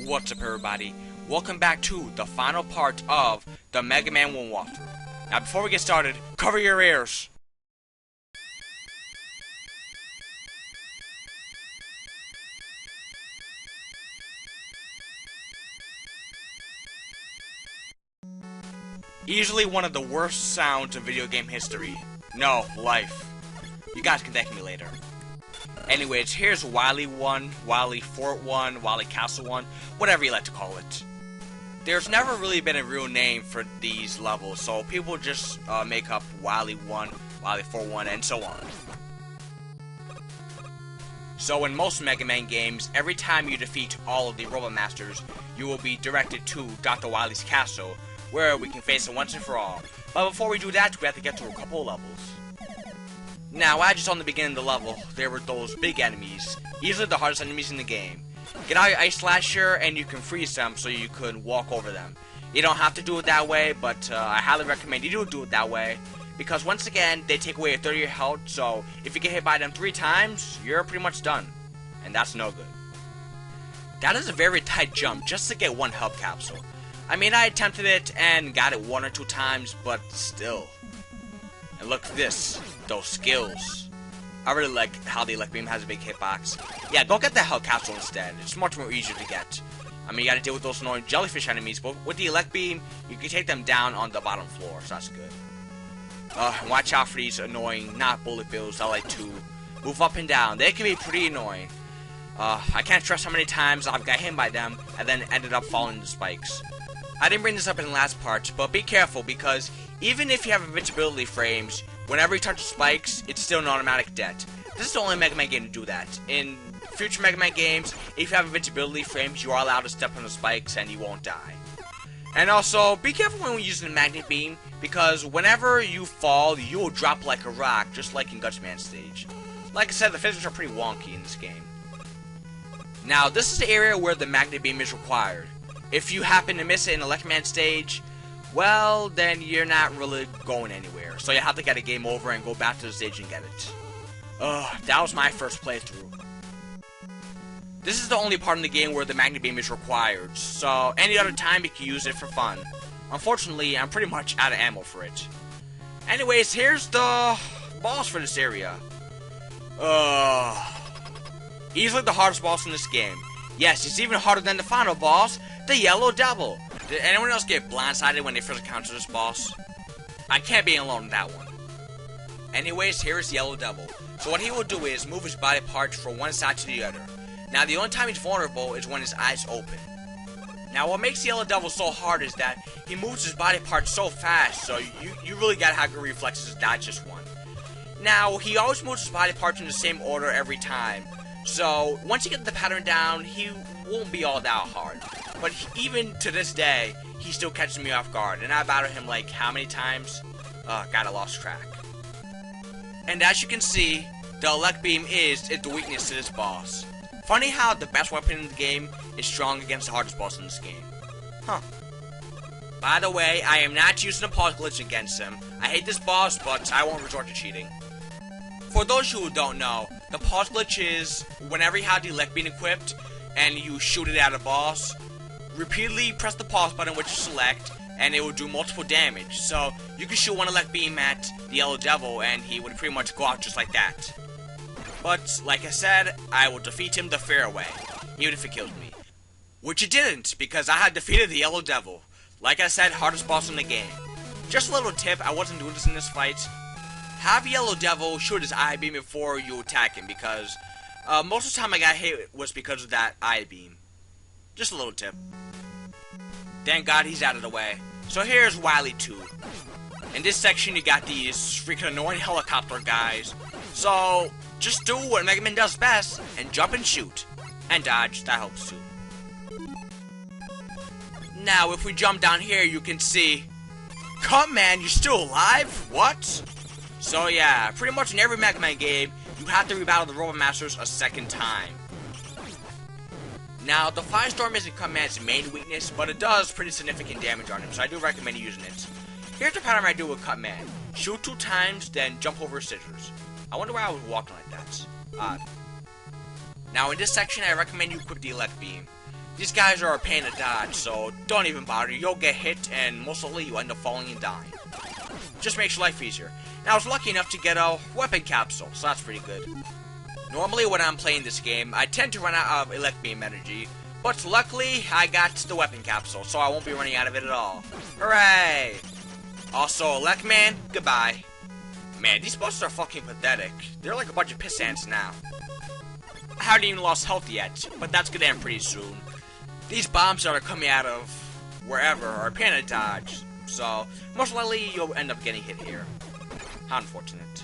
What's up, everybody? Welcome back to the final part of the Mega Man 1 walkthrough. Now, before we get started, cover your ears. Easily one of the worst sounds in video game history. No, life. You guys can thank me later. Anyways, here's Wily 1, Wily Fort 1, Wily Castle 1, whatever you like to call it. There's never really been a real name for these levels, so people just make up Wily 1, Wily Fort 1, and so on. So in most Mega Man games, every time you defeat all of the Robot Masters, you will be directed to Dr. Wily's castle, where we can face him once and for all. But before we do that, we have to get to a couple of levels. Now, as just on the beginning of the level, there were those big enemies, easily the hardest enemies in the game. Get out your Ice Slasher and you can freeze them so you can walk over them. You don't have to do it that way, but I highly recommend you do it that way, because once again, they take away a third of your health, so if you get hit by them 3 times, you're pretty much done. And that's no good. That is a very tight jump just to get 1 health capsule. I mean, I attempted it and got it 1 or 2 times, but still. And look at this, those skills. I really like how the Elect Beam has a big hitbox. Yeah, go get the Hell Capsule instead. It's much more easier to get. I mean, you gotta deal with those annoying jellyfish enemies, but with the Elect Beam, you can take them down on the bottom floor, so that's good. Watch out for these annoying, not bullet bills that like to move up and down. They can be pretty annoying. I can't stress how many times I've got hit by them, and then ended up falling into spikes. I didn't bring this up in the last part, but be careful, because even if you have invincibility frames, whenever you touch the spikes, it's still an automatic death. This is the only Mega Man game to do that. In future Mega Man games, if you have invincibility frames, you are allowed to step on the spikes and you won't die. And also, be careful when using the Magnet Beam, because whenever you fall, you will drop like a rock, just like in Gutsman stage. Like I said, the physics are pretty wonky in this game. Now, this is the area where the Magnet Beam is required. If you happen to miss it in Electman stage, well, then you're not really going anywhere. So you have to get a game over and go back to the stage and get it. That was my first playthrough. This is the only part in the game where the Magnet Beam is required, so any other time you can use it for fun. Unfortunately, I'm pretty much out of ammo for it. Anyways, here's the boss for this area. Easily the hardest boss in this game. Yes, it's even harder than the final boss, the Yellow Devil. Did anyone else get blindsided when they first encountered this boss? I can't be alone in that one. Anyways, here is Yellow Devil. So what he will do is move his body parts from one side to the other. Now the only time he's vulnerable is when his eyes open. Now what makes Yellow Devil so hard is that he moves his body parts so fast, so you really gotta have good reflexes, not just one. Now he always moves his body parts in the same order every time. So once you get the pattern down, he won't be all that hard. But even to this day, he still catches me off guard. And I battled him like how many times? God, I lost track. And as you can see, the Elect Beam is the weakness to this boss. Funny how the best weapon in the game is strong against the hardest boss in this game. Huh. By the way, I am not using a pause glitch against him. I hate this boss, but I won't resort to cheating. For those who don't know, the pause glitch is whenever you have the Elect Beam equipped and you shoot it at a boss, repeatedly press the pause button which you select and it will do multiple damage. So you can shoot one Elect Beam at the Yellow Devil and he would pretty much go out just like that. But like I said, I will defeat him the fair way, even if it kills me. Which it didn't, because I had defeated the Yellow Devil. Like I said, hardest boss in the game. Just a little tip, I wasn't doing this in this fight. Have Yellow Devil shoot his eye beam before you attack him, because most of the time I got hit was because of that eye beam. Just a little tip. Thank God he's out of the way. So here's Wily 2. In this section you got these freaking annoying helicopter guys. So just do what Mega Man does best and jump and shoot. And dodge, that helps too. Now if we jump down here you can see, come man, you're still alive? What? So yeah, pretty much in every Mega Man game, you have to rebattle the Robot Masters a second time. Now, the Firestorm isn't Cutman's main weakness, but it does pretty significant damage on him, so I do recommend using it. Here's the pattern I do with Cutman. Shoot 2 times, then jump over scissors. I wonder why I was walking like that. Odd. Now, in this section, I recommend you equip the Elect Beam. These guys are a pain to dodge, so don't even bother. You'll get hit, and most likely you end up falling and dying. Just makes your life easier. Now, I was lucky enough to get a weapon capsule, so that's pretty good. Normally, when I'm playing this game, I tend to run out of elect beam energy, but luckily, I got the weapon capsule, so I won't be running out of it at all. Hooray! Also, elect man, goodbye. Man, these bosses are fucking pathetic. They're like a bunch of piss ants now. I haven't even lost health yet, but that's gonna end pretty soon. These bombs that are coming out of wherever are a pain to dodge, so most likely you'll end up getting hit here. How unfortunate.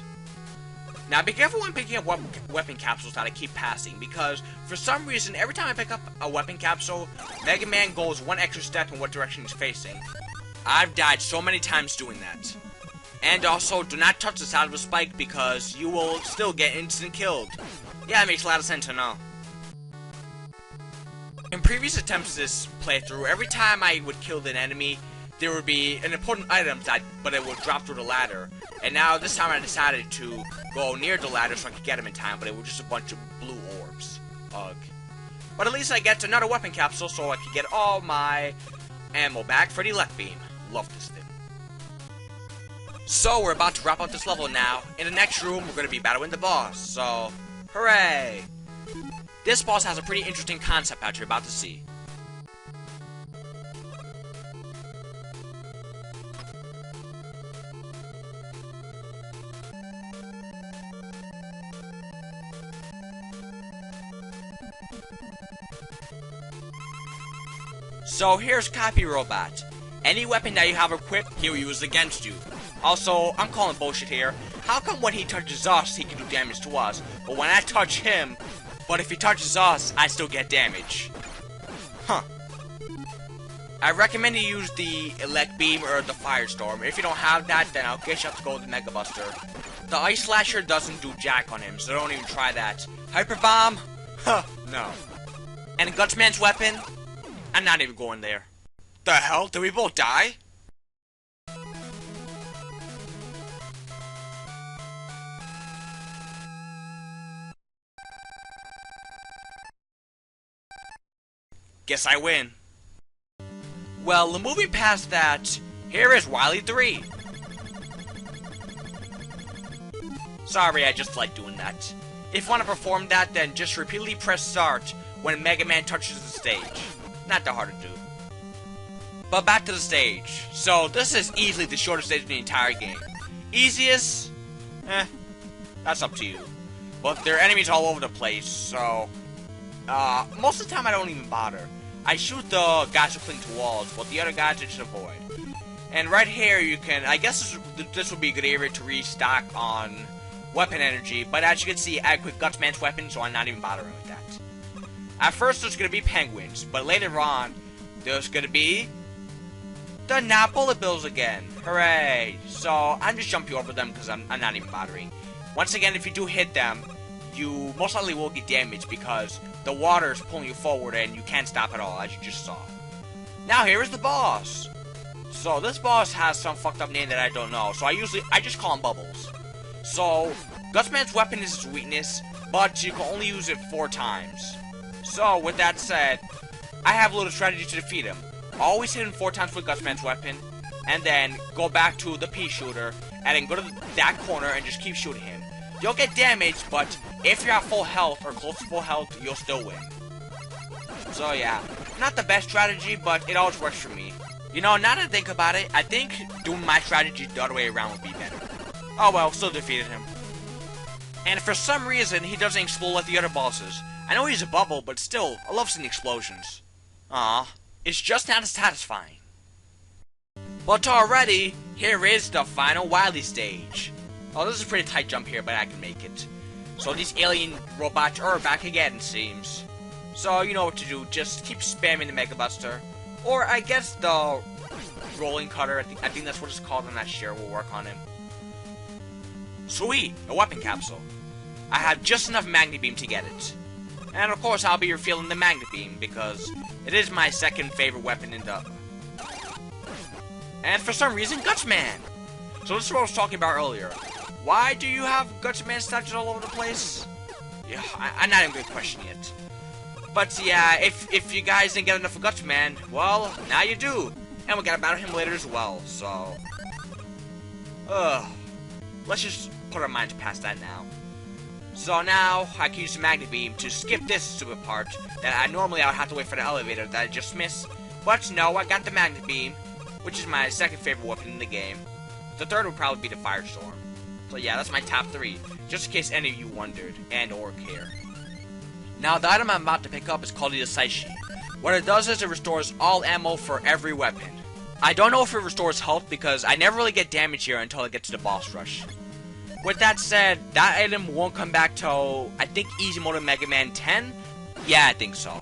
Now be careful when picking up weapon capsules that I keep passing, because for some reason every time I pick up a weapon capsule, Mega Man goes one extra step in what direction he's facing. I've died so many times doing that. And also, do not touch the side of a spike because you will still get instant killed. Yeah, it makes a lot of sense, I know. In previous attempts to this playthrough, every time I would kill an enemy, there would be an important item but it would drop through the ladder. And now, this time I decided to go near the ladder so I could get him in time, but it was just a bunch of blue orbs. Ugh. But at least I get another weapon capsule so I can get all my ammo back for the elect beam. Love this thing. So, we're about to wrap up this level now. In the next room, we're going to be battling the boss, so hooray! This boss has a pretty interesting concept that you're about to see. So here's Copy Robot. Any weapon that you have equipped, he'll use against you. Also, I'm calling bullshit here. How come when he touches us, he can do damage to us, but when I touch him, but if he touches us, I still get damage? Huh. I recommend you use the Elect Beam or the Firestorm. If you don't have that, then I'll get you up to go with the Mega Buster. The Ice Slasher doesn't do jack on him, so don't even try that. Hyper Bomb? Huh, no. And Gutsman's weapon? I'm not even going there. The hell? Did we both die? Guess I win. Well, moving past that, here is Wily 3. Sorry, I just like doing that. If you want to perform that, then just repeatedly press start when Mega Man touches the stage. Not that hard to do. But back to the stage. So, this is easily the shortest stage in the entire game. Easiest? That's up to you. But there are enemies all over the place, so most of the time I don't even bother. I shoot the guys who cling to walls, but the other guys I just avoid. And right here you can, I guess this would be a good area to restock on weapon energy, but as you can see, I equipped Gutsman's weapon, so I'm not even bothering with that. At first there's going to be penguins, but later on, there's going to be the not bullet bills again. Hooray! So, I'm just jumping over them because I'm not even bothering. Once again, if you do hit them, you most likely will get damaged because the water is pulling you forward and you can't stop at all, as you just saw. Now here is the boss. So this boss has some fucked up name that I don't know, so I just call him Bubbles. So, Gutsman's weapon is his weakness, but you can only use it 4 times. So, with that said, I have a little strategy to defeat him. Always hit him 4 times with Gutsman's weapon, and then go back to the pea shooter, and then go to that corner and just keep shooting him. You'll get damaged, but if you're at full health or close to full health, you'll still win. So yeah, not the best strategy, but it always works for me. You know, now that I think about it, I think doing my strategy the other way around would be better. Oh well, still defeated him. And for some reason, he doesn't explode like the other bosses. I know he's a bubble, but still, I love seeing explosions. Aw, it's just not as satisfying. But already, here is the final Wily stage. Oh, this is a pretty tight jump here, but I can make it. So these alien robots are back again, it seems. So you know what to do, just keep spamming the Mega Buster. Or I guess the rolling cutter, I think that's what it's called, I'm not sure, will work on him. Sweet, a weapon capsule. I have just enough Magnet Beam to get it. And of course I'll be revealing the Magnet Beam, because it is my second favorite weapon in the... And for some reason, Gutsman! So this is what I was talking about earlier. Why do you have Gutsman statues all over the place? Yeah, I'm not even going to question it. But yeah, if you guys didn't get enough of Guts Man, well, now you do. And we're gonna battle him later as well, so... let's just put our minds past that now. So now, I can use the Magnet Beam to skip this stupid part that I would have to wait for the elevator that I just missed. But no, I got the Magnet Beam, which is my second favorite weapon in the game. The third would probably be the Firestorm. So yeah, that's my top 3, just in case any of you wondered and or care. Now, the item I'm about to pick up is called the Saishi. What it does is it restores all ammo for every weapon. I don't know if it restores health because I never really get damage here until I get to the boss rush. With that said, that item won't come back till, I think, Easy Mode of Mega Man 10? Yeah, I think so.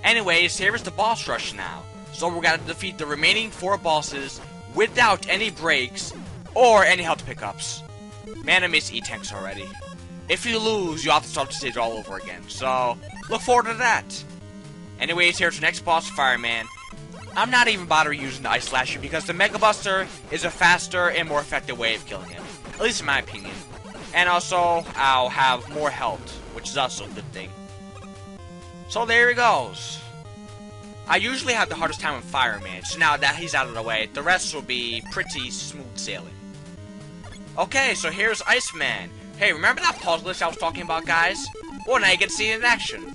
Anyways, here is the boss rush now. So we're gonna defeat the remaining 4 bosses without any breaks or any health pickups. Man, I miss E-Tanks already. If you lose, you have to start the stage all over again, so look forward to that. Anyways, here's the next boss, Fireman. I'm not even bothering using the Ice Slasher because the Mega Buster is a faster and more effective way of killing him. At least in my opinion. And also, I'll have more health, which is also a good thing. So there he goes. I usually have the hardest time with Fireman, so now that he's out of the way, the rest will be pretty smooth sailing. Okay, so here's Iceman. Hey, remember that pause glitch I was talking about, guys? Well, now you can see it in action.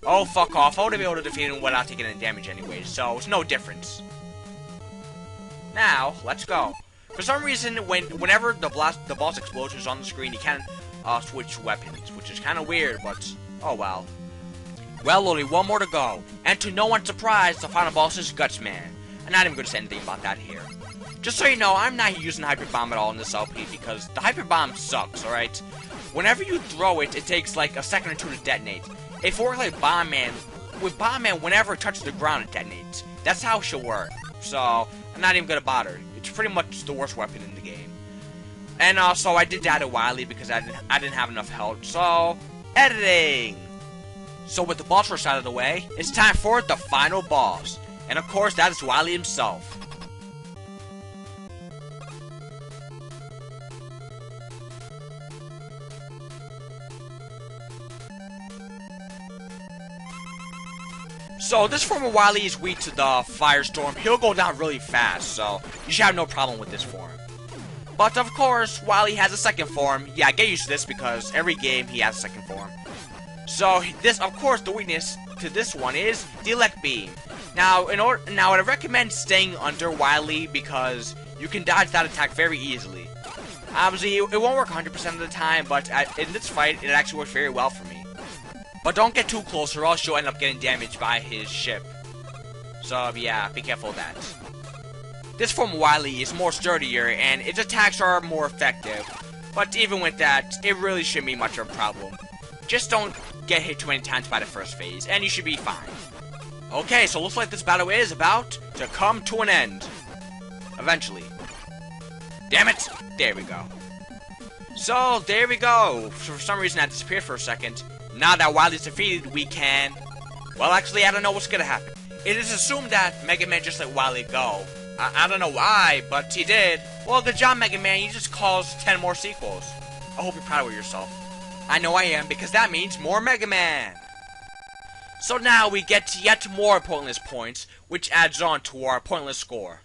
Oh, fuck off. I would have been able to defeat him without taking any damage anyway, so it's no difference. Now, let's go. For some reason, whenever the boss explosion is on the screen, you can't switch weapons, which is kind of weird, but oh well. Well, only one more to go, and to no one's surprise, the final boss is Gutsman. I'm not even going to say anything about that here. Just so you know, I'm not using Hyper Bomb at all in this LP because the Hyper Bomb sucks, alright? Whenever you throw it, it takes like a second or 2 to detonate. If it works like Bomb Man, with Bomb Man, whenever it touches the ground, it detonates. That's how it should work. So, I'm not even going to bother. It's pretty much the worst weapon in the game. And also, I did die to Wily because I didn't have enough health. So, editing! So with the boss rush out of the way, it's time for the final boss. And of course, that is Wily himself. So this form of Wily is weak to the Firestorm. He'll go down really fast, so you should have no problem with this form. But of course, Wily has a second form. Yeah, get used to this because every game he has a second form. So this, of course, the weakness to this one is the Elect Beam. Now, I recommend staying under Wily because you can dodge that attack very easily. Obviously, it won't work 100% of the time, but in this fight, it actually worked very well for me. But don't get too close or else you'll end up getting damaged by his ship. So yeah, be careful of that. This form of Wily is more sturdier and its attacks are more effective. But even with that, it really shouldn't be much of a problem. Just don't get hit too many times by the first phase and you should be fine. Okay, so looks like this battle is about to come to an end. Eventually. Damn it! There we go. So, there we go. For some reason I disappeared for a second. Now that Wily's defeated, we can... Well, actually, I don't know what's gonna happen. It is assumed that Mega Man just let Wily go. I don't know why, but he did. Well, good job, Mega Man. You just caused 10 more sequels. I hope you're proud of yourself. I know I am, because that means more Mega Man. So now we get to yet more pointless points, which adds on to our pointless score.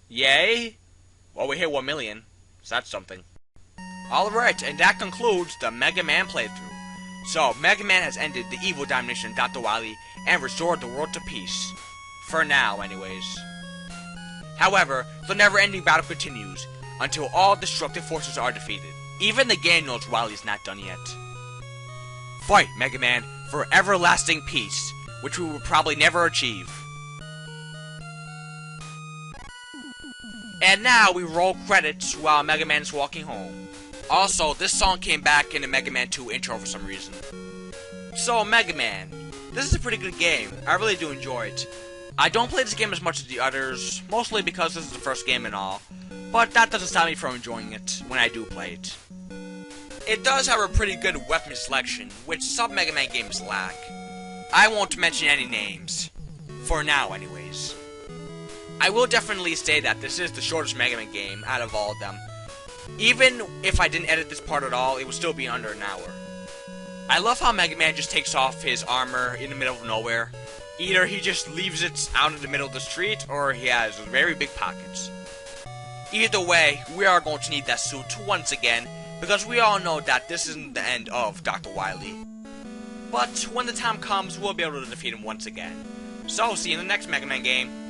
Yay? Well, we hit 1 million, so that's something. Alright, and that concludes the Mega Man playthrough. So, Mega Man has ended the evil domination of Dr. Wily and restored the world to peace. For now, anyways. However, the never-ending battle continues until all destructive forces are defeated. Even the game knows Wily's not done yet. Fight, Mega Man, for everlasting peace, which we will probably never achieve. And now we roll credits while Mega Man is walking home. Also, this song came back in the Mega Man 2 intro for some reason. So, Mega Man. This is a pretty good game. I really do enjoy it. I don't play this game as much as the others, mostly because this is the first game and all. But that doesn't stop me from enjoying it when I do play it. It does have a pretty good weapon selection, which some Mega Man games lack. I won't mention any names. For now, anyways. I will definitely say that this is the shortest Mega Man game out of all of them. Even if I didn't edit this part at all, it would still be under an hour. I love how Mega Man just takes off his armor in the middle of nowhere. Either he just leaves it out in the middle of the street, or he has very big pockets. Either way, we are going to need that suit once again, because we all know that this isn't the end of Dr. Wily. But when the time comes, we'll be able to defeat him once again. So, see you in the next Mega Man game.